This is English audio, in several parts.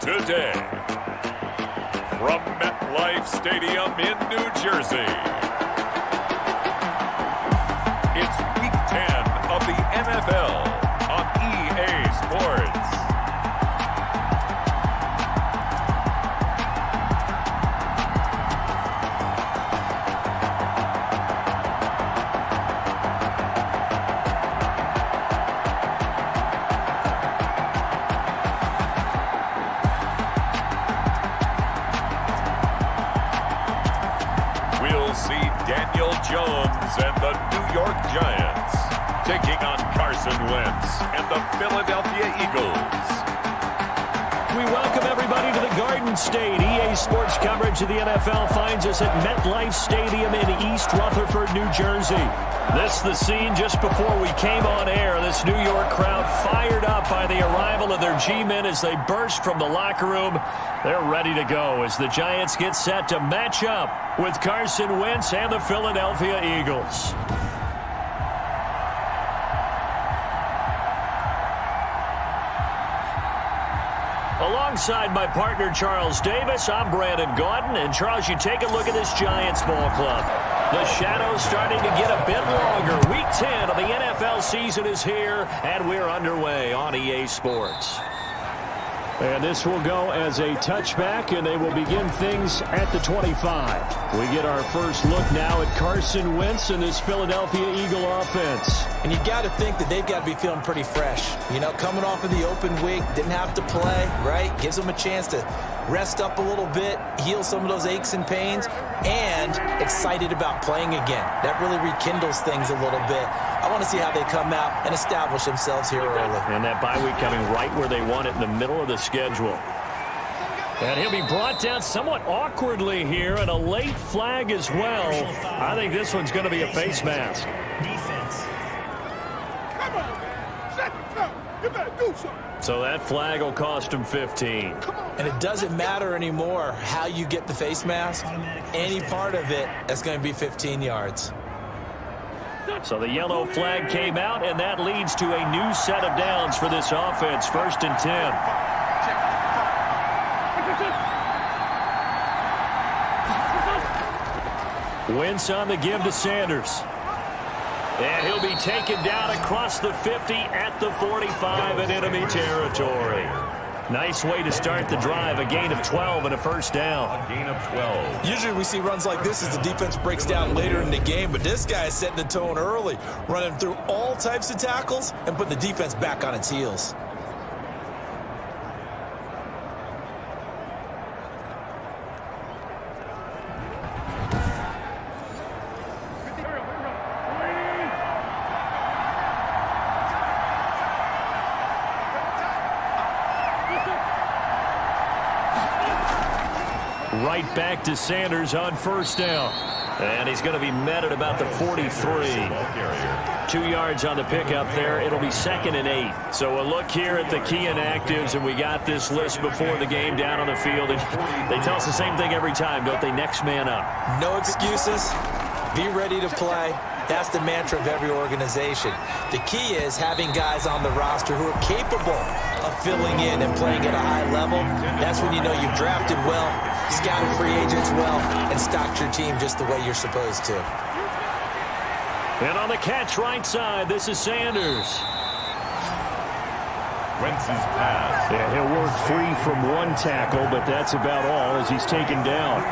Today, from MetLife Stadium in New Jersey, it's Week 10 of the NFL on EA Sports. Jones and the New York Giants taking on Carson Wentz and the Philadelphia Eagles. We welcome everybody to the Garden State. EA Sports coverage of the NFL finds us at MetLife Stadium in East Rutherford, New Jersey. This the scene just before we came on air. This New York crowd fired up by the arrival of their G-men as they burst from the locker room. They're ready to go as the Giants get set to match up with Carson Wentz and the Philadelphia Eagles. Alongside my partner, Charles Davis, I'm Brandon Gaudin. And, Charles, you take a look at this Giants ball club. The shadow's starting to get a bit longer. Week 10 of the NFL season is here, and we're underway on EA Sports. And this will go as a touchback, and they will begin things at the 25. We get our first look now at Carson Wentz and his Philadelphia Eagle offense. And you got to think that they've got to be feeling pretty fresh. You know, coming off of the open week, didn't have to play, right? Gives them a chance to rest up a little bit, heal some of those aches and pains, and excited about playing again. That really rekindles things a little bit. I want to see how they come out and establish themselves here early. And that bye week coming right where they want it in the middle of the schedule. And he'll be brought down somewhat awkwardly here, and a late flag as well. I think this one's going to be a face mask. Defense. Come on, man. Set it up. You better do something. So that flag will cost him 15. And it doesn't matter anymore how you get the face mask. Any part of it, that's going to be 15 yards. So the yellow flag came out, and that leads to a new set of downs for this offense. 1st and 10. Wentz on the give to Sanders. And he'll be taken down across the 50 at the 45 in enemy territory. Nice way to start the drive. A gain of 12 and a first down. A gain of 12. Usually we see runs like this as the defense breaks down later in the game, but this guy is setting the tone early, running through all types of tackles and putting the defense back on its heels. Right back to Sanders on first down. And he's going to be met at about the 43. 2 yards on the pickup there. It'll be 2nd and 8. So a look here at the key inactives, and we got this list before the game down on the field. And they tell us the same thing every time, don't they? Next man up. No excuses. Be ready to play. That's the mantra of every organization. The key is having guys on the roster who are capable of filling in and playing at a high level. That's when you know you've drafted well, scouted free agents well, and stocked your team just the way you're supposed to. And on the catch right side, this is Sanders. Wentz's pass. And he'll work free from one tackle, but that's about all as he's taken down.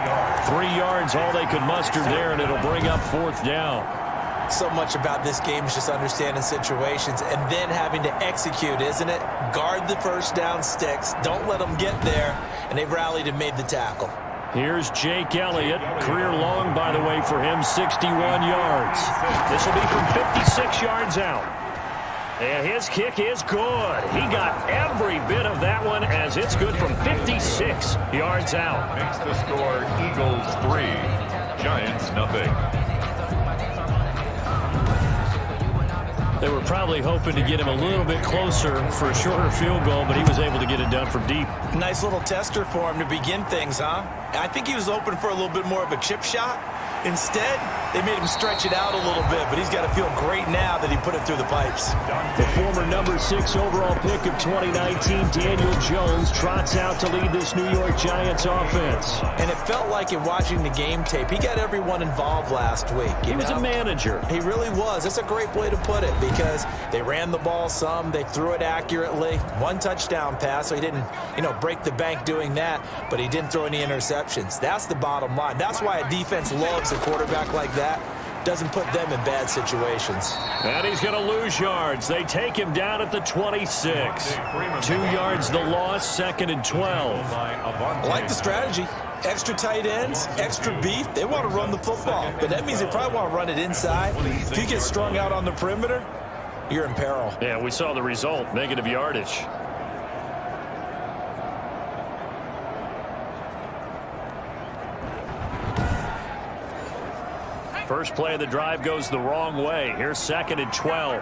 3 yards, all they could muster there, and it'll bring up 4th down. So much about this game is just understanding situations and then having to execute, isn't it? Guard the first down sticks. Don't let them get there. And they've rallied and made the tackle. Here's Jake Elliott. Career long, by the way, for him, 61 yards. This will be from 56 yards out. And his kick is good. He got every bit of that one as it's good from 56 yards out. Makes the score Eagles 3, Giants nothing. They were probably hoping to get him a little bit closer for a shorter field goal, but he was able to get it done from deep. Nice little tester for him to begin things, huh? I think he was open for a little bit more of a chip shot. Instead, They made him stretch it out a little bit, but he's got to feel great now that he put it through the pipes. The former number 6 overall pick of 2019, Daniel Jones, trots out to lead this New York Giants offense. And it felt like in watching the game tape, he got everyone involved last week. He was a manager. He really was. That's a great way to put it because they ran the ball some, they threw it accurately. 1 touchdown pass, so he didn't, break the bank doing that, but he didn't throw any interceptions. That's the bottom line. That's why a defense loves a quarterback like that. Doesn't put them in bad situations. And he's going to lose yards. They take him down at the 26. 2 yards the loss, 2nd and 12. I like the strategy. Extra tight ends, extra beef. They want to run the football, but that means they probably want to run it inside. If you get strung out on the perimeter, you're in peril. Yeah, we saw the result, negative yardage. First play of the drive goes the wrong way. Here's 2nd and 12.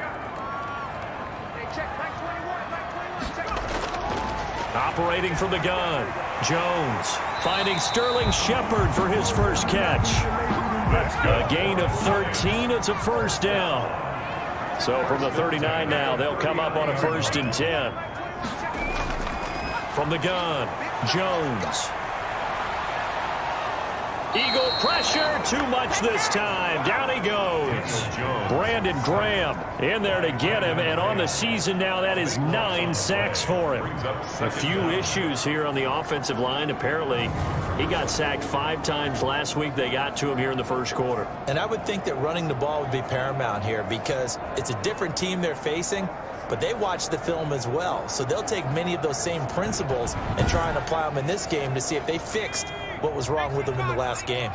Operating from the gun. Jones finding Sterling Shepard for his first catch. A gain of 13. It's a first down. So from the 39 now, they'll come up on a 1st and 10. From the gun, Jones. Eagle pressure, too much this time. Down he goes. Brandon Graham in there to get him, and on the season now, that is 9 sacks for him. A few issues here on the offensive line. Apparently, he got sacked 5 times last week. They got to him here in the first quarter. And I would think that running the ball would be paramount here because it's a different team they're facing, but they watch the film as well. So they'll take many of those same principles and try and apply them in this game to see if they fixed what was wrong with them in the last game.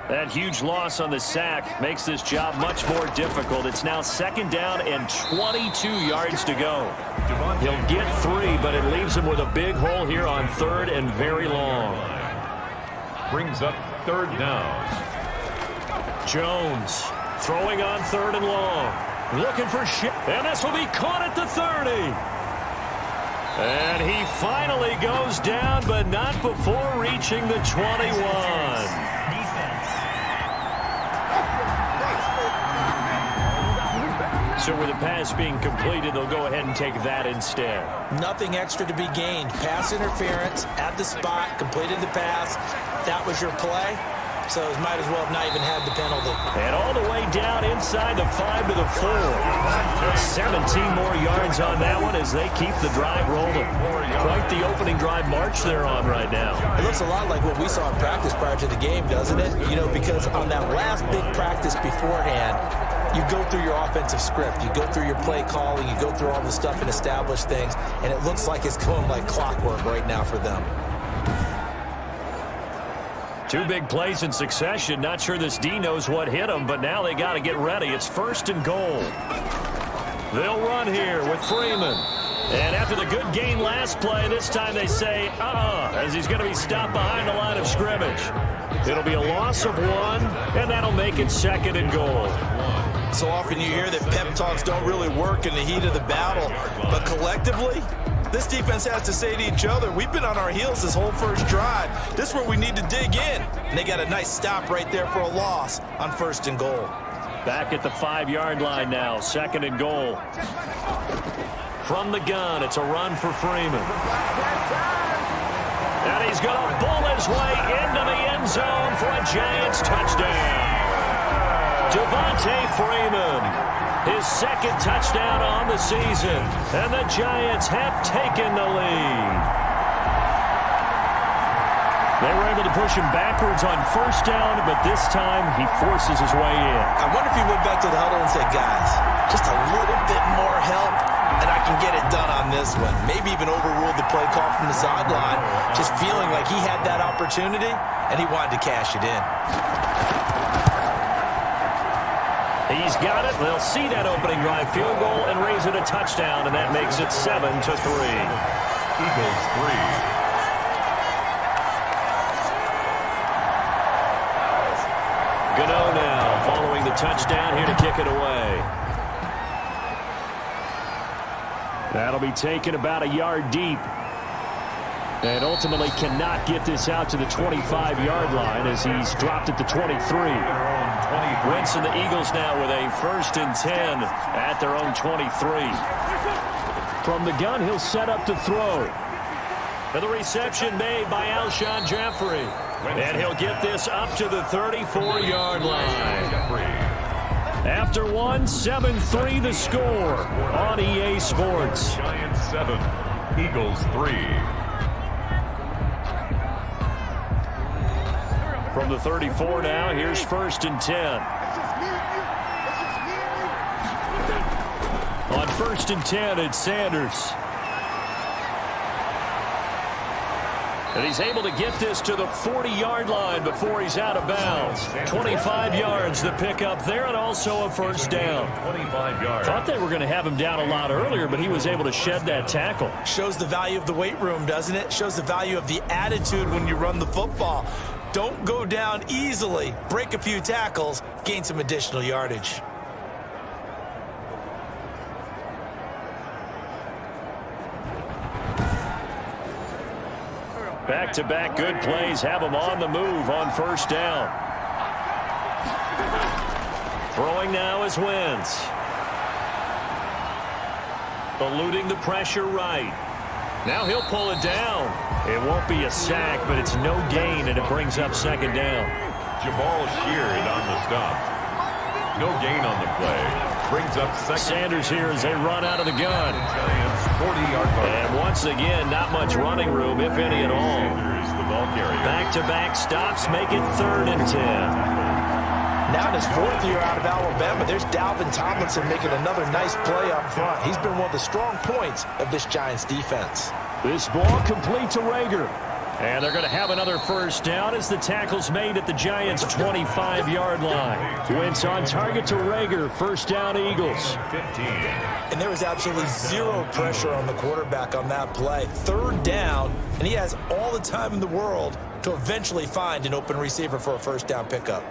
That huge loss on the sack makes this job much more difficult. It's now 2nd down and 22 yards to go. He'll get 3, but it leaves him with a big hole here on 3rd and very long. Brings up 3rd down. Jones throwing on 3rd and long. Looking for shit. And this will be caught at the 30. And he finally goes down, but not before reaching the 21. So with the pass being completed, they'll go ahead and take that instead. Nothing extra to be gained. Pass interference at the spot, completed the pass. That was your play. So it might as well have not even had the penalty. And all the way down inside the 5 to the 4. 17 more yards on that one as they keep the drive rolling. Quite the opening drive march they're on right now. It looks a lot like what we saw in practice prior to the game, doesn't it? Because on that last big practice beforehand, you go through your offensive script. You go through your play calling. You go through all the stuff and establish things. And it looks like it's going like clockwork right now for them. 2 big plays in succession. Not sure this D knows what hit him, but now they got to get ready. It's 1st and goal. They'll run here with Freeman. And after the good gain last play, this time they say, as he's going to be stopped behind the line of scrimmage. It'll be a loss of 1, and that'll make it 2nd and goal. So often you hear that pep talks don't really work in the heat of the battle, but collectively, this defense has to say to each other, we've been on our heels this whole first drive. This is where we need to dig in. And they got a nice stop right there for a loss on 1st and goal. Back at the 5-yard line now, 2nd and goal. From the gun, it's a run for Freeman. And he's going to bull his way into the end zone for a Giants touchdown. Devontae Freeman, his 2nd touchdown on the season, and the Giants have taken the lead. They were able to push him backwards on 1st down, but this time he forces his way in. I wonder if he went back to the huddle and said, guys, just a little bit more help, and I can get it done on this one. Maybe even overruled the play call from the sideline, just feeling like he had that opportunity, and he wanted to cash it in. He's got it. They'll see that opening drive field goal and raise it a touchdown, and that makes it 7-3. Eagles 3. Gano now following the touchdown here to kick it away. That'll be taken about a yard deep. And ultimately cannot get this out to the 25-yard line as he's dropped at the 23. Wentz and the Eagles now with a 1st and 10 at their own 23. From the gun, he'll set up to throw. And the reception made by Alshon Jeffrey. And he'll get this up to the 34-yard line. After one, 7-3 the score on EA Sports. Giants 7, Eagles 3. From the 34 now, here's 1st and 10. On 1st and 10, it's Sanders. And he's able to get this to the 40-yard line before he's out of bounds. 25 yards the pickup there, and also a 1st down. 25 yards. Thought they were going to have him down a lot earlier, but he was able to shed that tackle. Shows the value of the weight room, doesn't it? Shows the value of the attitude when you run the football. Don't go down easily. Break a few tackles, gain some additional yardage. Back-to-back good plays have him on the move on 1st down. Throwing now is Wentz. Eluding the pressure right. Now he'll pull it down. It won't be a sack, but it's no gain, and it brings up 2nd down. Jabal Sheard on the stop. No gain on the play. Brings up 2nd. Sanders here as they run out of the gun. Giants 40-yard line. And once again, not much running room, if any at all. Sanders, the ball carrier. Back-to-back stops make it 3rd and 10. Now in his 4th year out of Alabama, there's Dalvin Tomlinson making another nice play up front. He's been one of the strong points of this Giants defense. This ball complete to Rager. And they're going to have another 1st down as the tackle's made at the Giants' 25-yard line. Wentz on target to Rager. 1st down, Eagles. 15. And there was absolutely zero pressure on the quarterback on that play. 3rd down, and he has all the time in the world to eventually find an open receiver for a 1st down pickup.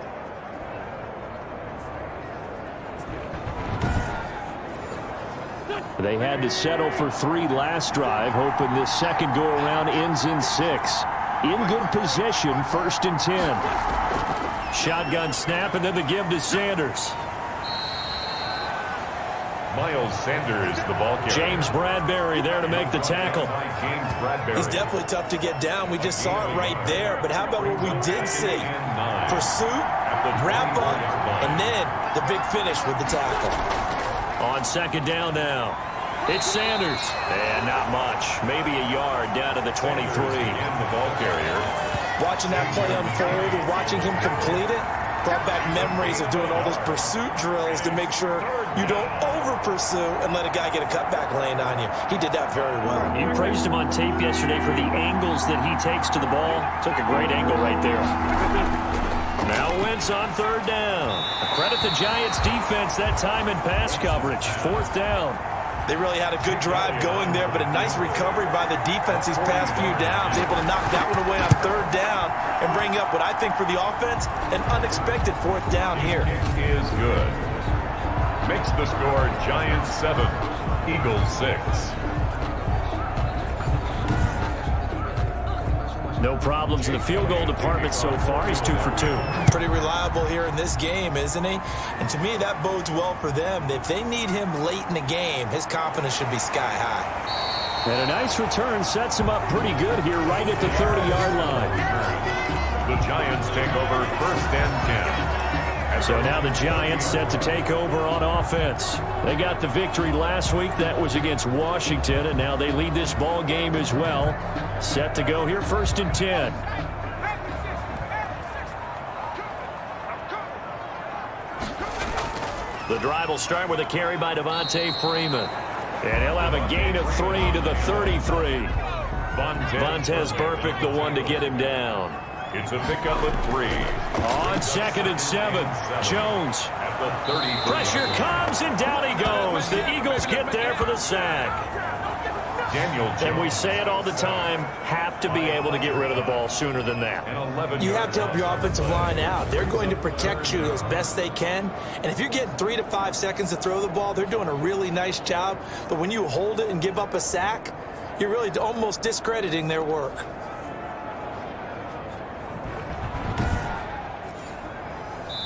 They had to settle for 3 last drive, hoping this second go-around ends in 6. In good position, 1st and 10. Shotgun snap, and then the give to Sanders. Miles Sanders, the ball carrier. James Bradbury there to make the tackle. James Bradbury. He's definitely tough to get down. We just saw it right there. But how about what we did see? Pursuit, wrap up, and then the big finish with the tackle. On 2nd down now. It's Sanders. And not much. Maybe a yard down to the 23. And the ball carrier. Watching that play unfold and watching him complete it brought back memories of doing all those pursuit drills to make sure you don't over-pursue and let a guy get a cutback lane on you. He did that very well. You praised him on tape yesterday for the angles that he takes to the ball. Took a great angle right there. Now Wentz on 3rd down. Credit the Giants defense that time in pass coverage. 4th down. They really had a good drive going there, but a nice recovery by the defense these past few downs. Able to knock that one away on 3rd down and bring up what I think for the offense, an unexpected 4th down here. It is good. Makes the score Giants 7, Eagles 6. No problems in the field goal department so far. He's 2 for 2. Pretty reliable here in this game, isn't he? And to me, that bodes well for them. If they need him late in the game, his confidence should be sky high. And a nice return sets him up pretty good here right at the 30-yard line. The Giants take over 1st and 10. So now the Giants set to take over on offense. They got the victory last week. That was against Washington, and now they lead this ball game as well. Set to go here, 1st and 10. The drive will start with a carry by Devontae Freeman. And he'll have a gain of 3 to the 33. Vontez Burfict, the one to get him down. It's a pickup of 3. On 2nd and 7, Jones. At the 33. Pressure comes, and down he goes. The Eagles get there for the sack. Daniel Jones. And we say it all the time, have to be able to get rid of the ball sooner than that. You have to help your offensive line out. They're going to protect you as best they can. And if you're getting 3 to 5 seconds to throw the ball, they're doing a really nice job. But when you hold it and give up a sack, you're really almost discrediting their work.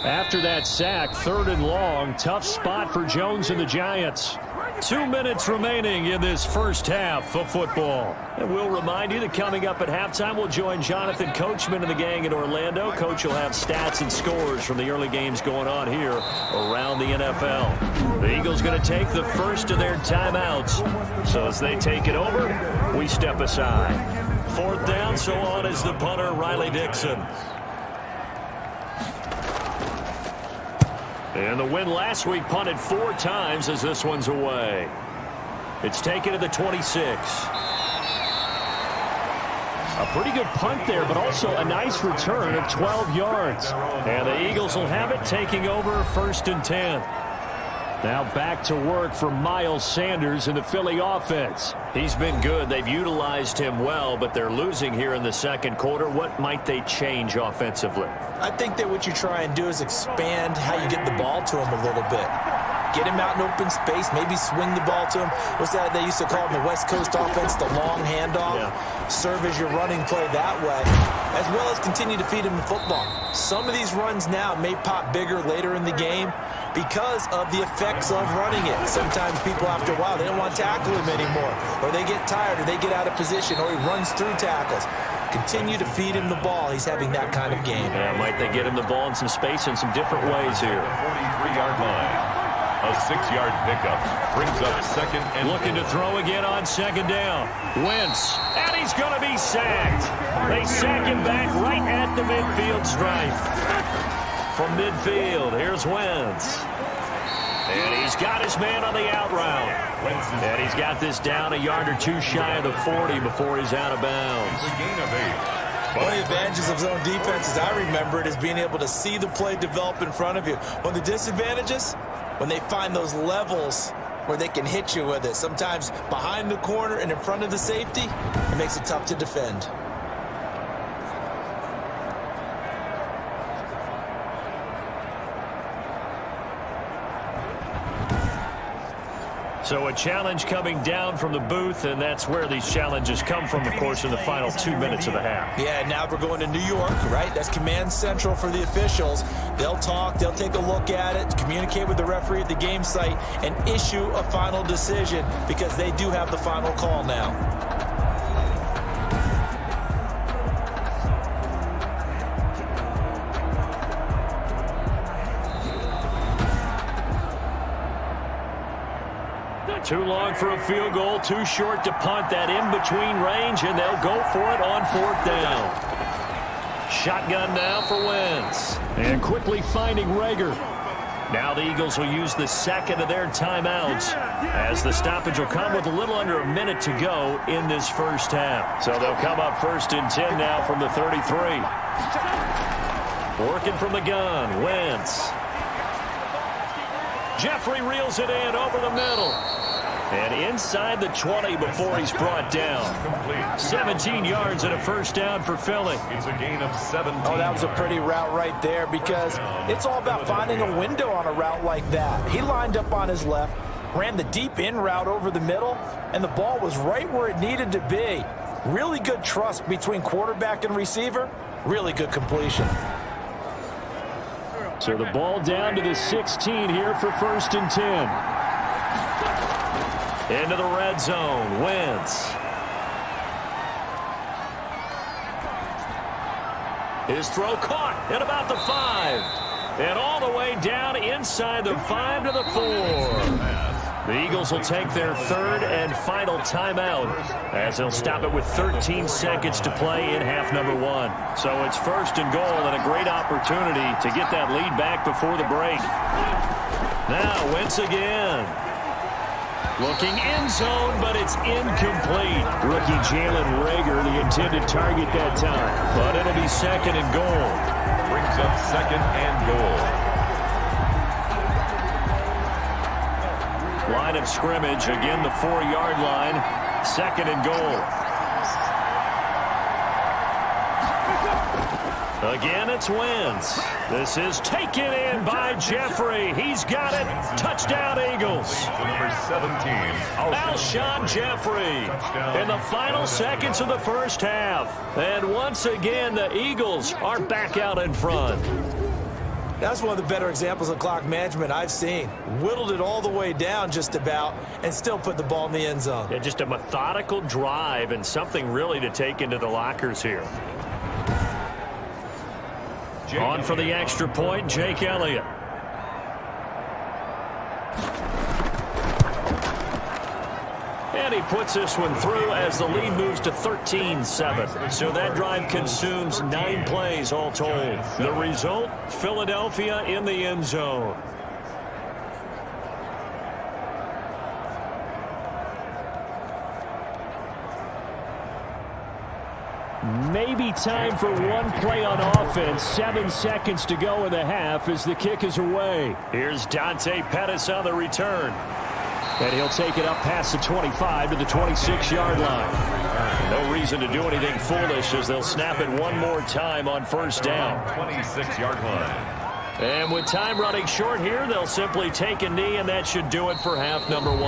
After that sack, 3rd and long, tough spot for Jones and the Giants. 2 minutes remaining in this first half of football. And we'll remind you that coming up at halftime, we'll join Jonathan Coachman and the gang in Orlando. Coach will have stats and scores from the early games going on here around the NFL. The Eagles going to take the first of their timeouts. So as they take it over, we step aside. 4th down, so on is the punter, Riley Dixon. And the win last week punted 4 times as this one's away. It's taken to the 26. A pretty good punt there, but also a nice return of 12 yards. And the Eagles will have it taking over 1st and 10. Now back to work for Miles Sanders in the Philly offense. He's been good. They've utilized him well, but they're losing here in the second quarter. What might they change offensively? I think that what you try and do is expand how you get the ball to him a little bit. Get him out in open space, maybe swing the ball to him. What's that they used to call in the West Coast offense, the long handoff? Yeah. Serve as your running play that way, as well as continue to feed him the football. Some of these runs now may pop bigger later in the game because of the effects of running it. Sometimes people, after a while, they don't want to tackle him anymore, or they get tired, or they get out of position, or he runs through tackles. Continue to feed him the ball. He's having that kind of game. Yeah, might they get him the ball in some space in some different ways here. 43-yard line. A 6-yard pickup brings up 2nd and looking to throw again on 2nd down. Wentz, and he's going to be sacked. They sack him back right at the midfield stripe. From midfield, here's Wentz. And he's got his man on the out route. And he's got this down a yard or 2 shy of the 40 before he's out of bounds. One of the advantages of zone defense, as I remember it, is being able to see the play develop in front of you. One of the disadvantages, when they find those levels where they can hit you with it, sometimes behind the corner and in front of the safety, it makes it tough to defend. So a challenge coming down from the booth, and that's where these challenges come from, of course, in the final 2 minutes of the half. Yeah, now we're going to New York, right? That's command central for the officials. They'll talk, they'll take a look at it, communicate with the referee at the game site, and issue a final decision because they do have the final call now. Too long for a field goal, too short to punt. That in-between range, and they'll go for it on 4th down. Shotgun now for Wentz. And quickly finding Rager. Now the Eagles will use the 2nd of their timeouts as the stoppage will come with a little under a minute to go in this first half. So they'll come up 1st and 10 now from the 33. Working from the gun, Wentz. Jeffrey reels it in over the middle. And inside the 20 before he's brought down. 17 yards and a 1st down for Philly. It's a gain of 17. Oh, that was a pretty route right there because it's all about finding a window on a route like that. He lined up on his left, ran the deep in route over the middle, and the ball was right where it needed to be. Really good trust between quarterback and receiver. Really good completion. So the ball down to the 16 here for 1st and 10. Into the red zone, Wentz. His throw caught at about the 5. And all the way down inside the 5 to the 4. The Eagles will take their 3rd and final timeout as they'll stop it with 13 seconds to play in half number 1. So it's 1st and goal and a great opportunity to get that lead back before the break. Now Wentz again. Looking end zone, but it's incomplete. Rookie Jalen Rager, the intended target that time. But it'll be 2nd and goal. Brings up 2nd and goal. Line of scrimmage, again the 4-yard line. 2nd and goal. Again, it's Wentz. This is taken in by Jeffrey. He's got it. Touchdown, Eagles. Number 17, Alshon Jeffrey in the final seconds of the first half. And once again, the Eagles are back out in front. That's one of the better examples of clock management I've seen. Whittled it all the way down just about and still put the ball in the end zone. Yeah, just a methodical drive and something really to take into the lockers here. On for the extra point, Jake Elliott. And he puts this one through as the lead moves to 13-7. So that drive consumes 9 plays all told. The result, Philadelphia in the end zone. Maybe time for one play on offense. 7 seconds to go in the half as the kick is away. Here's Dante Pettis on the return. And he'll take it up past the 25 to the 26-yard line. No reason to do anything foolish as they'll snap it one more time on first down. 26-yard line. And with time running short here, they'll simply take a knee, and that should do it for half number 1.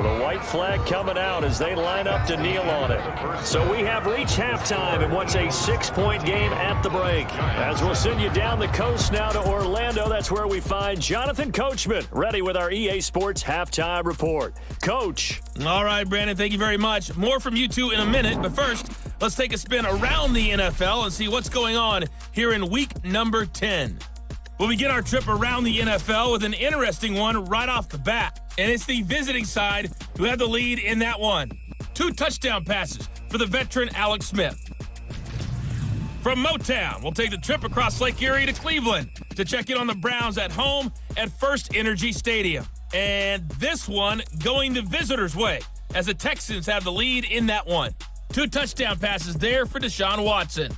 The white flag coming out as they line up to kneel on it. So we have reached halftime in what's a 6-point game at the break. As we'll send you down the coast now to Orlando, that's where we find Jonathan Coachman, ready with our EA Sports Halftime Report. Coach. All right, Brandon, thank you very much. More from you two in a minute, but first, let's take a spin around the NFL and see what's going on here in week number 10. We'll begin our trip around the NFL with an interesting one right off the bat. And it's the visiting side who have the lead in that one. 2 touchdown passes for the veteran Alex Smith. From Motown, we'll take the trip across Lake Erie to Cleveland to check in on the Browns at home at First Energy Stadium. And this one going the visitors' way as the Texans have the lead in that one. 2 touchdown passes there for Deshaun Watson.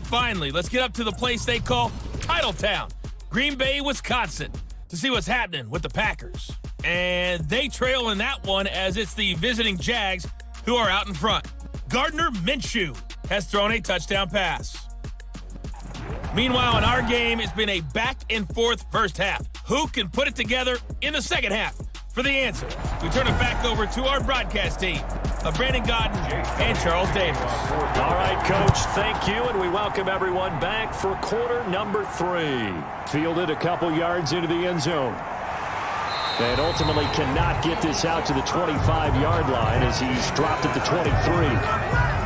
Finally, let's get up to the place they call Titletown, Green Bay, Wisconsin, to see what's happening with the Packers. And they trail in that one as it's the visiting Jags who are out in front. Gardner Minshew has thrown a touchdown pass. Meanwhile, in our game, it's been a back-and-forth first half. Who can put it together in the second half? For the answer, we turn it back over to our broadcast team of Brandon Godden and Charles Davis. All right, Coach, thank you, and we welcome everyone back for quarter number 3. Fielded a couple yards into the end zone. And ultimately cannot get this out to the 25-yard line as he's dropped at the 23.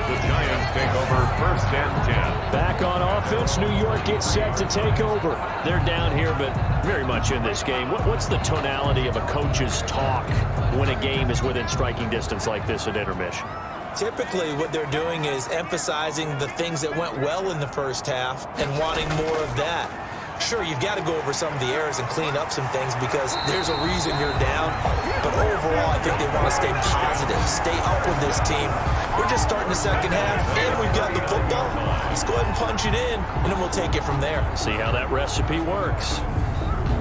The Giants take over first and 10. Back on offense, New York gets set to take over. They're down here, but very much in this game. What's the tonality of a coach's talk when a game is within striking distance like this at intermission? Typically, what they're doing is emphasizing the things that went well in the first half and wanting more of that. Sure, you've got to go over some of the errors and clean up some things because there's a reason you're down. But overall, I think they want to stay positive, stay up with this team. We're just starting the second half, and we've got the football. Let's go ahead and punch it in, and then we'll take it from there. See how that recipe works.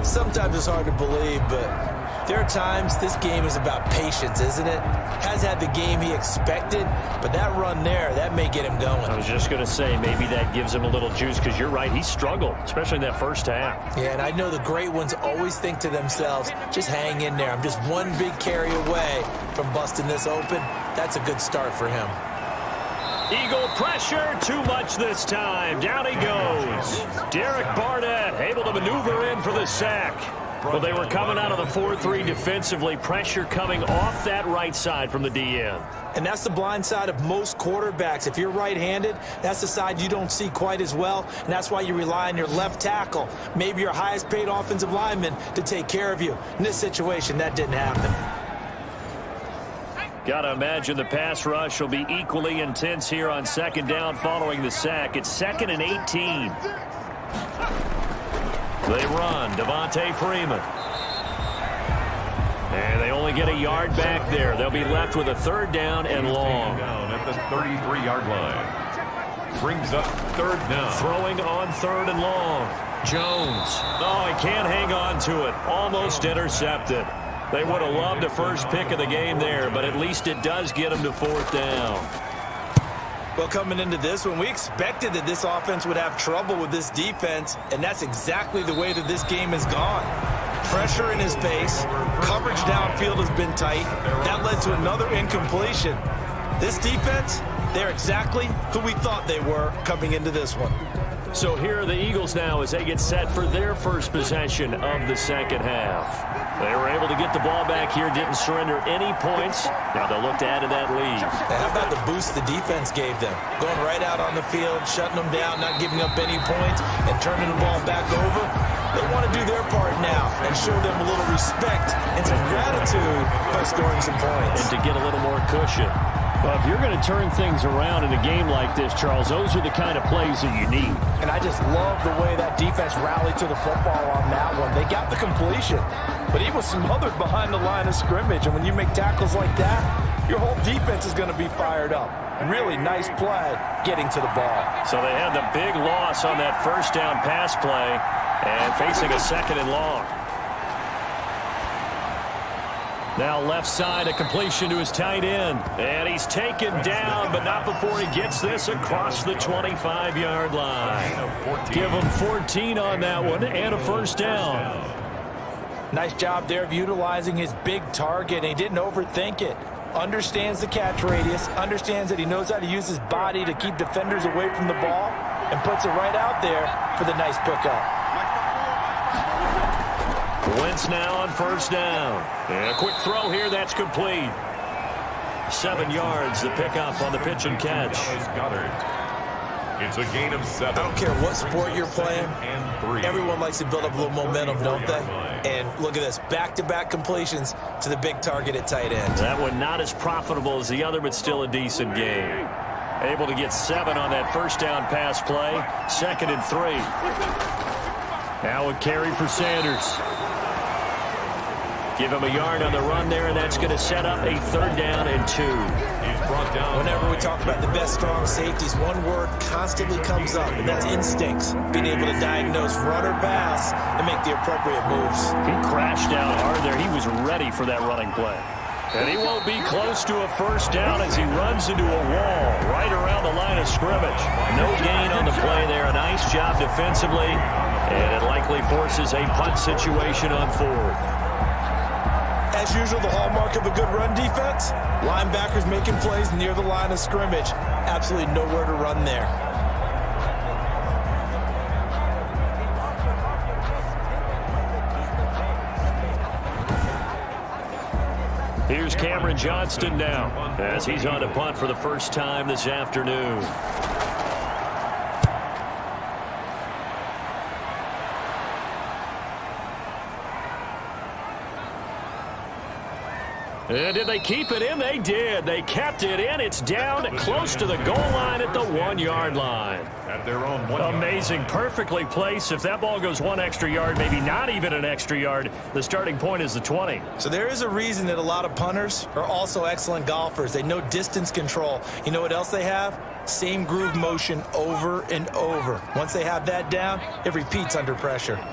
Sometimes it's hard to believe, but there are times this game is about patience, isn't it? Has had the game he expected, but that run there, that may get him going. I was just going to say, maybe that gives him a little juice because you're right, he struggled, especially in that first half. Yeah, and I know the great ones always think to themselves, just hang in there. I'm just one big carry away from busting this open. That's a good start for him. Eagle pressure, too much this time. Down he goes. Derek Barnett able to maneuver in for the sack. Well, they were coming out of the 4-3 defensively. Pressure coming off that right side from the DN. And that's the blind side of most quarterbacks. If you're right-handed, that's the side you don't see quite as well. And that's why you rely on your left tackle, maybe your highest-paid offensive lineman, to take care of you. In this situation, that didn't happen. Got to imagine the pass rush will be equally intense here on second down following the sack. It's 2nd and 18. They run, Devontae Freeman. And they only get a yard back there. They'll be left with a 3rd down and long. Down at the 33-yard line. Brings up 3rd down. Throwing on 3rd and long. Jones. Oh, he can't hang on to it. Almost intercepted. They would have loved a first pick of the game there, but at least it does get them to 4th down. Well, coming into this one, we expected that this offense would have trouble with this defense, and that's exactly the way that this game has gone. Pressure in his face, coverage downfield has been tight. That led to another incompletion. This defense, they're exactly who we thought they were coming into this one. So here are the Eagles now as they get set for their first possession of the second half. They were able to get the ball back here, didn't surrender any points. Now they'll look to add to that lead. How about the boost the defense gave them? Going right out on the field, shutting them down, not giving up any points, and turning the ball back over. They want to do their part now and show them a little respect and some gratitude by scoring some points. And to get a little more cushion. Well, if you're going to turn things around in a game like this, Charles, those are the kind of plays that you need. And I just love the way that defense rallied to the football on that one. They got the completion, but he was smothered behind the line of scrimmage. And when you make tackles like that, your whole defense is going to be fired up. Really nice play getting to the ball. So they had the big loss on that first down pass play and facing a second and long. Now left side, a completion to his tight end. And he's taken down, but not before he gets this across the 25-yard line. Give him 14 on that one and a first down. Nice job there of utilizing his big target. He didn't overthink it. Understands the catch radius, understands that he knows how to use his body to keep defenders away from the ball, and puts it right out there for the nice pickup. Wentz now on first down. And a quick throw here, that's complete. 7 yards, the pickup on the pitch and catch. It's a gain of 7. I don't care what sport you're playing. Everyone likes to build up a little momentum, don't they? And look at this, back-to-back completions to the big target at tight end. That one not as profitable as the other, but still a decent game. Able to get 7 on that first down pass play. 2nd and 3. Now a carry for Sanders. Give him a yard on the run there, and that's going to set up a 3rd down and 2. Whenever we talk about the best strong safeties, one word constantly comes up, and that's instincts. Being able to diagnose run or pass and make the appropriate moves. He crashed down hard there. He was ready for that running play. And he won't be close to a first down as he runs into a wall right around the line of scrimmage. No gain on the play there. A nice job defensively, and it likely forces a punt situation on 4th. As usual, the hallmark of a good run defense, linebackers making plays near the line of scrimmage. Absolutely nowhere to run there. Here's Cameron Johnston now as he's on to punt for the first time this afternoon. And did they keep it in? They did. They kept it in. It's down close to the goal line at the 1-yard line. At their own 1 yard. Amazing. Perfectly placed. If that ball goes 1 extra yard, maybe not even an extra yard, the starting point is the 20. So there is a reason that a lot of punters are also excellent golfers. They know distance control. You know what else they have? Same groove motion over and over. Once they have that down, it repeats under pressure.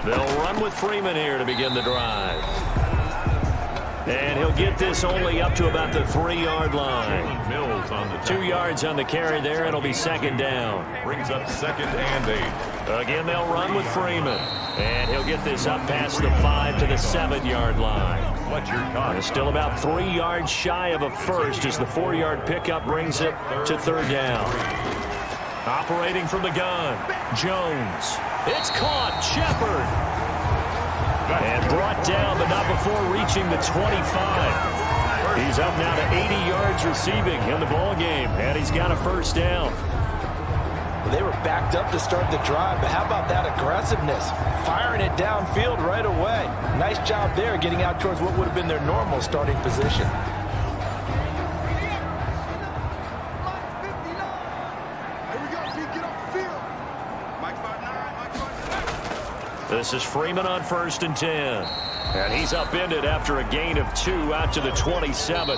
They'll run with Freeman here to begin the drive. And he'll get this only up to about the 3-yard line. Mills on the 2 yards on the carry there. It'll be 2nd down. brings up 2nd and 8. Again, they'll run with Freeman. And he'll get this up past the 5 to the 7-yard line. Fletcher caught. It's still about 3 yards shy of a first as the 4-yard pickup brings it to 3rd down. Operating from the gun, Jones. It's caught, Shepard. And brought down, but not before reaching the 25. He's up now to 80 yards receiving in the ball game, and he's got a first down. Well, they were backed up to start the drive, but how about that aggressiveness? Firing it downfield right away. Nice job there getting out towards what would have been their normal starting position. This is Freeman on 1st and 10. And he's upended after a gain of 2 out to the 27.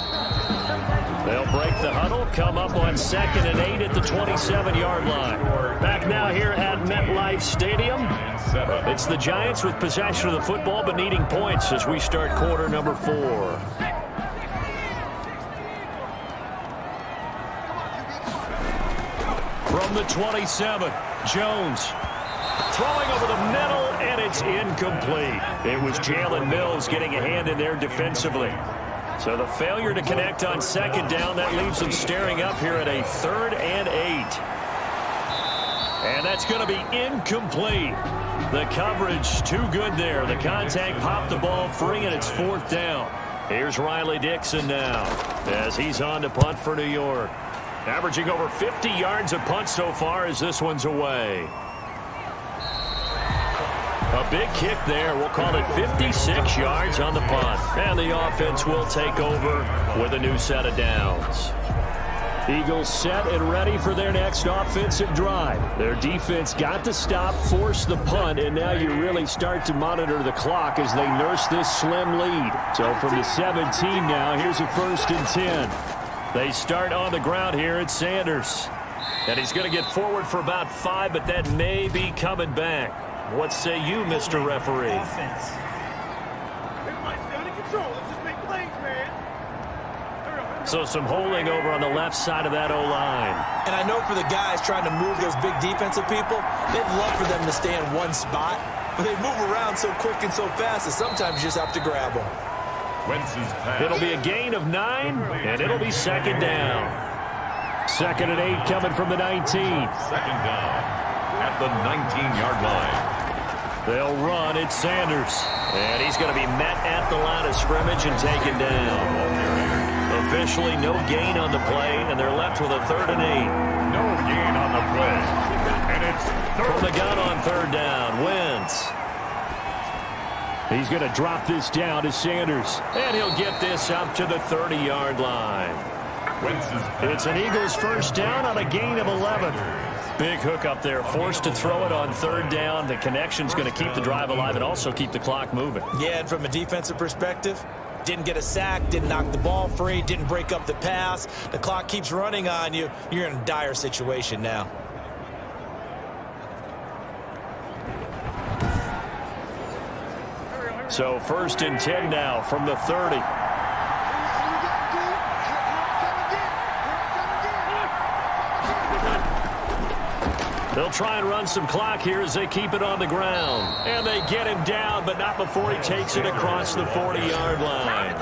They'll break the huddle, come up on 2nd and 8 at the 27-yard line. Back now here at MetLife Stadium. It's the Giants with possession of the football but needing points as we start quarter number 4. From the 27, Jones. Throwing over the middle, and it's incomplete. It was Jalen Mills getting a hand in there defensively. So the failure to connect on second down, that leaves them staring up here at a 3rd and 8. And that's going to be incomplete. The coverage too good there. The contact popped the ball free, and it's 4th down. Here's Riley Dixon now as he's on to punt for New York. Averaging over 50 yards a punt so far as this one's away. A big kick there. We'll call it 56 yards on the punt. And the offense will take over with a new set of downs. Eagles set and ready for their next offensive drive. Their defense got the stop, forced the punt, and now you really start to monitor the clock as they nurse this slim lead. So from the 17 now, here's a 1st and 10. They start on the ground here at Sanders. And he's going to get forward for about 5, but that may be coming back. What say you, Mr. Referee? Offense. Everybody's down in control. Let's just make plays, man. So some holding over on the left side of that O-line. And I know for the guys trying to move those big defensive people, they'd love for them to stay in one spot, but they move around so quick and so fast that sometimes you just have to grab them. It'll be a gain of 9, and it'll be 2nd down. 2nd and 8 coming from the 19. 2nd down at the 19-yard line. They'll run. It's Sanders. And he's going to be met at the line of scrimmage and taken down. Officially no gain on the play, and they're left with a 3rd and 8. No gain on the play. And it's From the gun on 3rd down. Wins. He's going to drop this down to Sanders. And he'll get this up to the 30-yard line. It's an Eagles 1st down on a gain of 11. Big hook up there, forced to throw it on 3rd down. The connection's going to keep the drive alive and also keep the clock moving. Yeah, and from a defensive perspective, didn't get a sack, didn't knock the ball free, didn't break up the pass. The clock keeps running on you. You're in a dire situation now. So 1st and 10 now from the 30. They'll try and run some clock here as they keep it on the ground. And they get him down, but not before he takes it across the 40-yard line.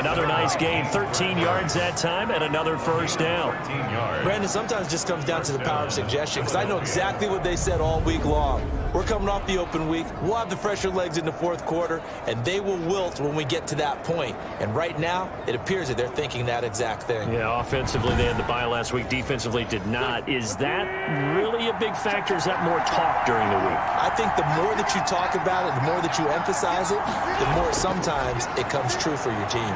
Another nice gain, 13 yards that time, and another 1st down. Brandon, sometimes it just comes down to the power of suggestion, because I know exactly what they said all week long. We're coming off the open week. We'll have the fresher legs in the 4th quarter, and they will wilt when we get to that point. And right now, it appears that they're thinking that exact thing. Yeah, offensively, they had the bye last week. Defensively, did not. Is that really a big factor? Is that more talk during the week? I think the more that you talk about it, the more that you emphasize it, the more sometimes it comes true for your team.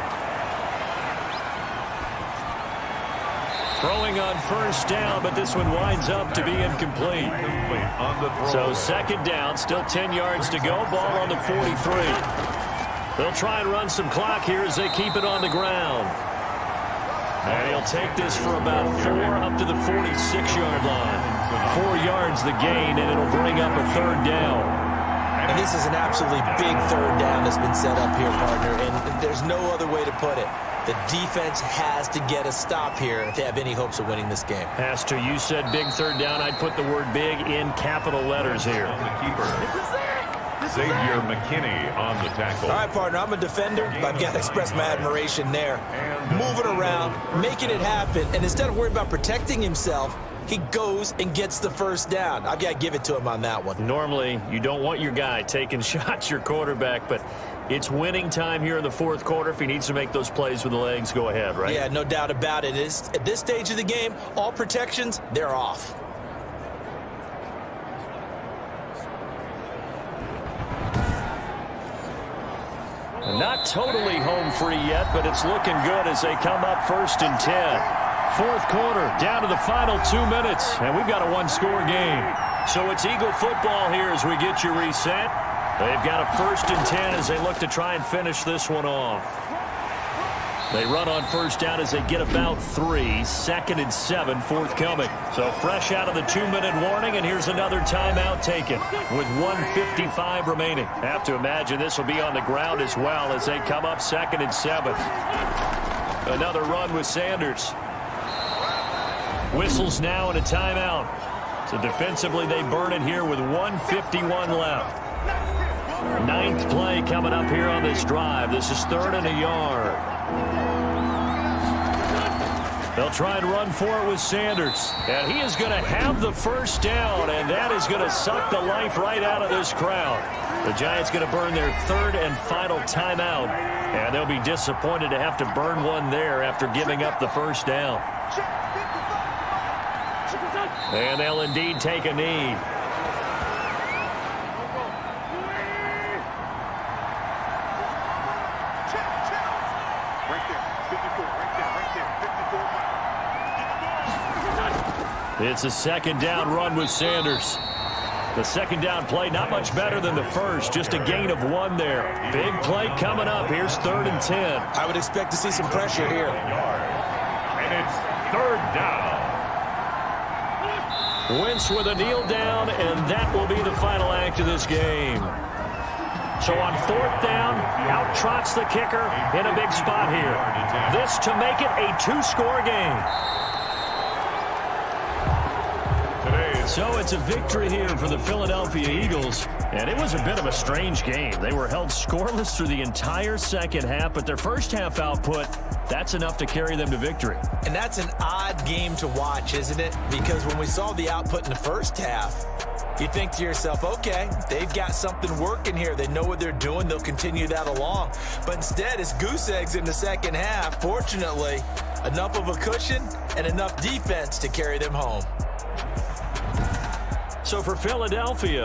Throwing on 1st down, but this one winds up to be incomplete. So 2nd down, still 10 yards to go. Ball on the 43. They'll try and run some clock here as they keep it on the ground. And he'll take this for about 4 up to the 46-yard line. 4 yards the gain, and it'll bring up a 3rd down. And this is an absolutely big 3rd down that's been set up here, partner, and there's no other way to put it. The defense has to get a stop here to have any hopes of winning this game. Pastor, you said big 3rd down. I'd put the word big in capital letters here. The keeper, Xavier McKinney on the tackle. All right, partner, I'm a defender, but I've got to express my admiration there. Moving around, making it happen, and instead of worrying about protecting himself, he goes and gets the 1st down. I've got to give it to him on that one. Normally, you don't want your guy taking shots, your quarterback, but it's winning time here in the 4th quarter. If he needs to make those plays with the legs, go ahead, right? Yeah, no doubt about it. At this stage of the game, all protections, they're off. Not totally home free yet, but it's looking good as they come up 1st and 10. 4th quarter, down to the final 2 minutes, and we've got a 1-score game. So it's Eagle football here as we get you reset. They've got a 1st and 10 as they look to try and finish this one off. They run on 1st down as they get about 3. 2nd and 7 forthcoming. So fresh out of the 2-minute warning, and here's another timeout taken with 1:55 remaining. Have to imagine this will be on the ground as well as they come up 2nd and 7. Another run with Sanders. Whistles now and a timeout. So defensively, they burn it here with 1:51 left. 9th play coming up here on this drive. This is 3rd and a yard. They'll try and run for it with Sanders. And he is going to have the first down, and that is going to suck the life right out of this crowd. The Giants going to burn their 3rd and final timeout, and they'll be disappointed to have to burn one there after giving up the first down. And they'll indeed take a knee. It's a 2nd down run with Sanders. The 2nd down play, not much better than the first, just a gain of 1 there. Big play coming up. Here's 3rd and 10. I would expect to see some pressure here. And it's 3rd down. Wentz with a kneel down, and that will be the final act of this game. So on 4th down, out trots the kicker in a big spot here. This to make it a 2-score game. So it's a victory here for the Philadelphia Eagles, and it was a bit of a strange game. They were held scoreless through the entire second half, but their first half output, that's enough to carry them to victory. And that's an odd game to watch, isn't it? Because when we saw the output in the first half, you think to yourself, okay, they've got something working here. They know what they're doing. They'll continue that along. But instead, it's goose eggs in the second half. Fortunately, enough of a cushion and enough defense to carry them home. So for Philadelphia,